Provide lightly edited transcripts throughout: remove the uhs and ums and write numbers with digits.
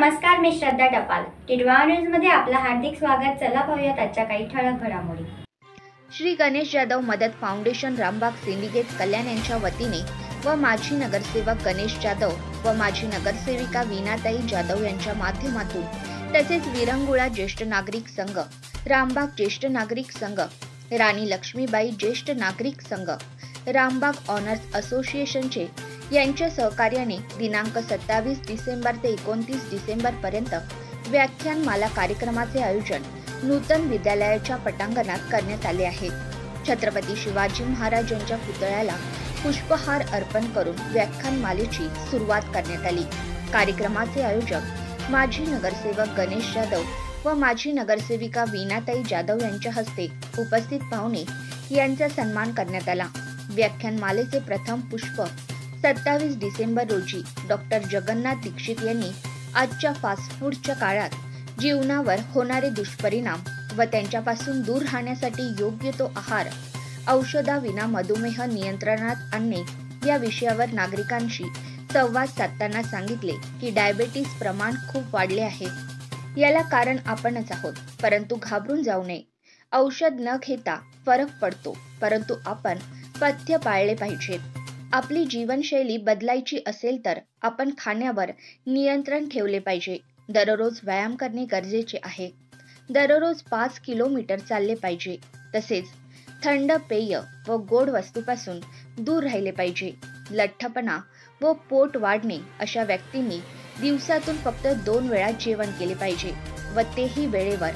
नमस्कार, मी श्रद्धा टपाल. टिडवा न्यूज मध्ये आपलं हार्दिक स्वागत. चला पाहूयात आजच्या काही ठळक घडामोडी. श्री गणेश जाधव मदत फाउंडेशन रामबाग सिंडिकेट कल्याण यांच्या वतीने व माजी नगरसेवक गणेश जाधव व माजी नगरसेविका वीणाताई जाधव यांच्या माध्यमातून तसेच विरंगुळा ज्येष्ठ नागरिक संघ, रामबाग ज्येष्ठ नागरिक संघ, राणी लक्ष्मीबाई ज्येष्ठ नागरिक संघ, रामबाग ऑनर्स असोसिएशनचे यांच्या सहकार्याने दिनांक 27 डिसेंबर ते 29 डिसेंबर पर्यंत व्याख्यानमाला कार्यक्रमाचे आयोजन नूतन विद्यालयाच्या पटांगणात करण्यात आले आहे. छत्रपती शिवाजी महाराज यांच्या पुतळ्याला पुष्पहार अर्पण करून व्याख्यानमालेची सुरुवात करण्यात आली. कार्यक्रमाचे आयोजक माजी नगरसेवक गणेश जाधव व माजी नगरसेविका वीणाताई जाधव यांच्या हस्ते उपस्थित पाहुणे यांचा सन्मान करण्यात आला. व्याख्यानमालेचे प्रथम पुष्प 27 डिसेंबर रोजी डॉक्टर जगन्नाथ दीक्षित यांनी आजच्या फास्ट फूडच्या काळात जीवनावर होणारे दुष्परिणाम व त्यांच्यापासून दूर राहण्यासाठी योग्य तो आहार, औषधाविना मधुमेह नियंत्रणात आणणे या विषयावर नागरिकांशी संवाद साधताना सांगितले की डायबिटीस प्रमाण खूप वाढले आहे. याला कारण आपणच आहोत, परंतु घाबरून जाऊ नये. औषध न घेता फरक पडतो, परंतु आपण पथ्य पाळले पाहिजेत. आपली जीवनशैली बदलायची असेल तर आपण खाण्यावर नियंत्रण ठेवले पाहिजे. दररोज व्यायाम करणे गरजेचे आहे. दररोज 5 किलोमीटर चालले पाहिजे. तसेच थंड पेय व गोड वस्तूपासून दूर राहिले पाहिजे. लठ्ठपणा व पोट वाढणे अशा व्यक्तींनी दिवसातून फक्त 2 वेळा जेवण केले पाहिजे व तेही वेळेवर.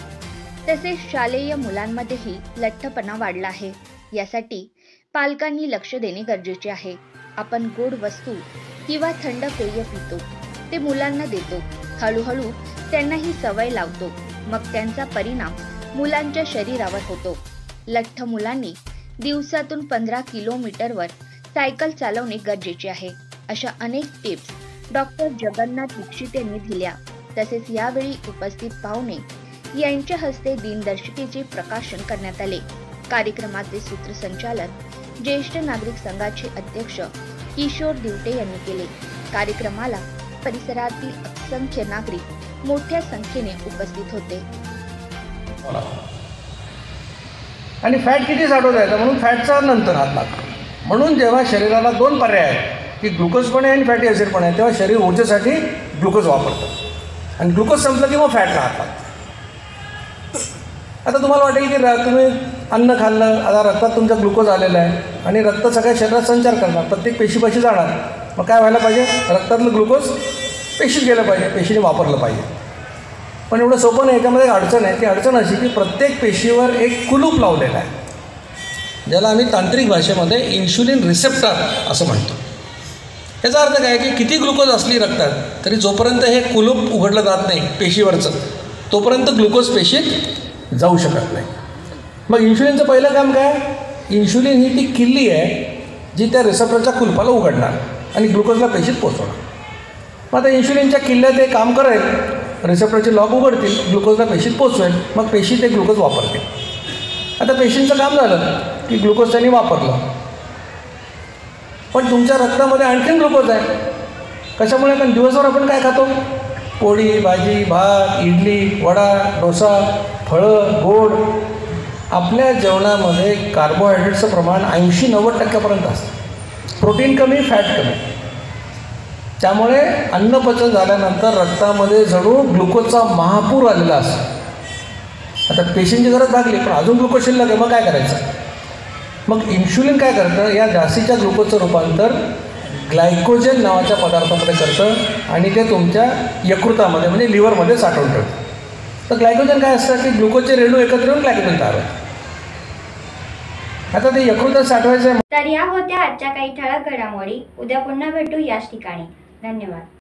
तसेच शालेय मुलांमध्येही लठ्ठपणा वाढला आहे. यासाठी पालकांनी लक्ष देणे गरजेचे आहे. आपण गोड वस्तू किंवा थंड पेय पितो, ते मुलांना देतो. हळूहळू त्यांना ही सवय लावतो, मग त्यांचा परिणाम मुलांच्या शरीरावर होतो. लठ्ठ मुलांनी दिवसातून 15 किलोमीटरवर सायकल चालवणे गरजेचे आहे. अशा अनेक टिप्स डॉक्टर जगन्नाथ दीक्षित यांनी दिल्या. तसेच यावेळी उपस्थित पाहुणे यांच्या हस्ते दिनदर्शिकेचे प्रकाशन करण्यात आले. कार्यक्रमाचे सूत्रसंचालन ज्येष्ठ नागरिक संघाचे अध्यक्ष किशोर दिवटे यांनी केले. कार्यक्रमाला परिसरातील असंख्य नागरिक मोठ्या संख्येने उपस्थित होते. आणि फॅट किती साठवता येतं म्हणून फॅटचा नंतर हात लागतो. म्हणून जेव्हा शरीराला 2 पर्याय आहेत की ग्लुकोज पण आहे आणि फॅटी ॲसिड पण आहे, तेव्हा शरीर ऊर्जेसाठी ग्लुकोज वापरतं आणि ग्लुकोज संपलं की मग फॅटला हात लागतो. आता तुम्हाला वाटेल की तुम्ही अन्न खाल्लं, आता रक्तात तुमचा ग्लुकोज आलेला आहे आणि रक्त सगळ्या शरीरात संचार करणार, प्रत्येक पेशीपाशी जाणार. मग काय व्हायला पाहिजे? रक्तातलं ग्लुकोज पेशीत गेलं पाहिजे, पेशीने वापरलं पाहिजे. पण एवढं सोपं नाही. याच्यामध्ये एक अडचण आहे. ती अडचण अशी की प्रत्येक पेशीवर एक कुलूप लावलेला आहे, ज्याला आम्ही तांत्रिक भाषेमध्ये इन्शुलिन रिसेप्टर असं म्हणतो. याचा अर्थ काय की किती ग्लुकोज असली रक्तात तरी जोपर्यंत हे कुलूप उघडलं जात नाही पेशीवरचं, तोपर्यंत ग्लुकोज पेशीत जाऊ शकत नाही. मग इन्शुलिनचं पहिलं काम काय? इन्शुलिन ही ती किल्ली आहे जी त्या रिसेप्टरच्या कुलपाला उघडणार आणि ग्लुकोजला पेशीत पोचवणार. मग आता इन्शुलिनच्या किल्ल्यात ते काम करेल, रिसेप्टरचे लॉक उघडतील, ग्लुकोजला पेशीत पोचवेल, मग पेशी ते ग्लुकोज वापरतील. आता पेशींचं काम झालं की ग्लुकोज त्यांनी वापरलं, पण तुमच्या रक्तामध्ये आणखीन ग्लुकोज आहे. कशामुळे? कारण दिवसभर आपण काय खातो? पोळी, भाजी, भात, इडली, वडा, डोसा, फळं, गोड. आपल्या जेवणामध्ये कार्बोहायड्रेटचं प्रमाण 80-90% असतं. प्रोटीन कमी, फॅट कमी. त्यामुळे अन्नपचन झाल्यानंतर रक्तामध्ये जणू ग्लुकोजचा महापूर आलेला असतो. आता पेशींची गरज भागली, पण अजून ग्लुकोज शिल्लक आहे. मग काय करायचं? मग इन्शुलिन काय करतं? या जास्तीच्या ग्लुकोजचं रूपांतर ग्लायकोजन नावाच्या पदार्थामध्ये करतं आणि ते तुमच्या यकृतामध्ये म्हणजे लिव्हरमध्ये साठवून ठेवतं. तर ग्लायकोजन काय असतं की ग्लुकोजचे रेणू एकत्र येऊन ग्लायकोजन तयार होतं. आता ते यकृतात साठवायचं. तर या होत्या आजच्या काही ठळक घडामोडी. उद्या पुन्हा भेटू याच ठिकाणी. धन्यवाद.